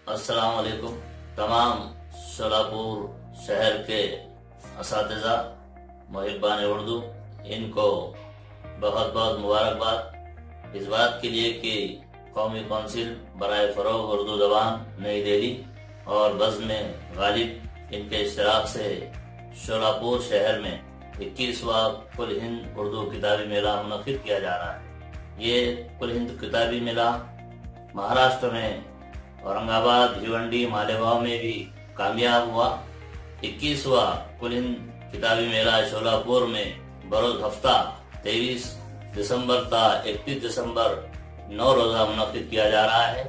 अस्सलाम वालेकुम। तमाम शोलापुर शहर के असातिज़ा मुहिब्बान उर्दू, इनको बहुत बहुत मुबारकबाद इस बात के लिए कि कौमी कौंसिल बराए फ़रोग़ उर्दू ज़बान नई दिल्ली और बज़्म गालिब इनके इश्तराक से शोलापुर शहर में 21वां कुल हिंद उर्दू किताबी मेला मुनक़िद किया जा रहा है। ये कुल हिंद किताबी मेला महाराष्ट्र में औरंगाबाद, भिवंडी, मालेगांव में भी कामयाब हुआ। 21वां कुल हिंद किताबी मेला शोलापुर में बरोज हफ्ता 23 दिसंबर था 31 दिसंबर 9 रोजा मुनक़िद किया जा रहा है।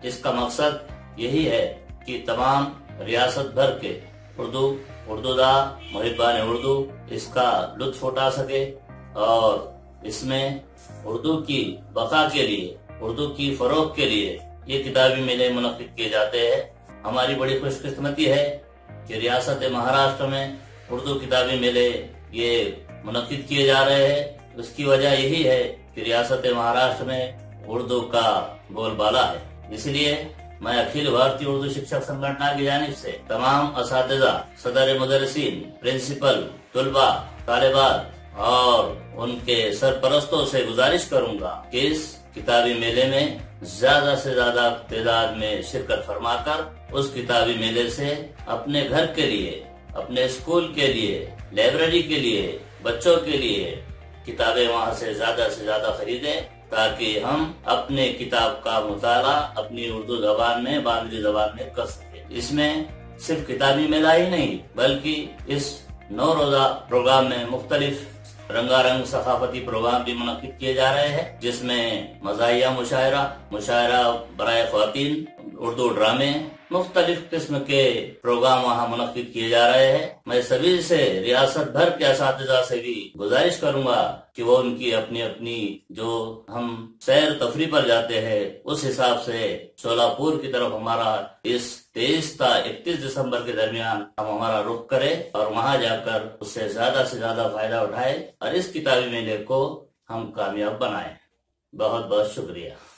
इसका मकसद यही है कि तमाम रियासत भर के उर्दूदा मुहिब्बान उर्दू इसका लुत्फ उठा सके और इसमें उर्दू की बका के लिए, उर्दू की फरोग के लिए ये किताबी मेले मुनक़िद किए जाते हैं। हमारी बड़ी खुशकिस्मती है कि रियासत महाराष्ट्र में उर्दू किताबी मेले ये मुनक़िद किए जा रहे हैं। उसकी वजह यही है कि रियासत महाराष्ट्र में उर्दू का बोलबाला है। इसलिए मैं अखिल भारतीय उर्दू शिक्षक संगठन की जानिब से तमाम असातिज़ा, सदर मुदर्रिसीन, प्रिंसिपल, तुलबा, तालिबात और उनके सरपरस्तों से गुजारिश करूंगा कि इस किताबी मेले में ज्यादा से ज्यादा तादाद में शिरकत फरमाकर उस किताबी मेले से अपने घर के लिए, अपने स्कूल के लिए, लाइब्रेरी के लिए, बच्चों के लिए किताबें वहाँ से ज्यादा खरीदें, ताकि हम अपने किताब का मुताला अपनी उर्दू जबान में, बांग्ली जबान में कर सके। इसमें सिर्फ किताबी मेला ही नहीं बल्कि इस 9 रोजा प्रोग्राम में मुख्तलिफ रंगारंग सकाफती प्रोग्राम भी मुनक़िद किए जा रहे हैं, जिसमें मज़ाहिया मुशायरा बराए ख़वातीन, उर्दू ड्रामे, मुख्तलिफ किस्म के प्रोग्राम वहाँ मुनक़िद किए जा रहे हैं। मैं सभी से, रियासत भर के असातिज़ा से भी गुजारिश करूंगा कि वो उनकी अपनी अपनी जो हम सैर तफरी पर जाते हैं उस हिसाब से शोलापुर की तरफ हमारा इस 23 था 31 दिसंबर के दरमियान हम हमारा रुख करें और वहाँ जाकर उससे ज्यादा फायदा उठाए और इस किताबी मेले को हम कामयाब बनाएं। बहुत बहुत शुक्रिया।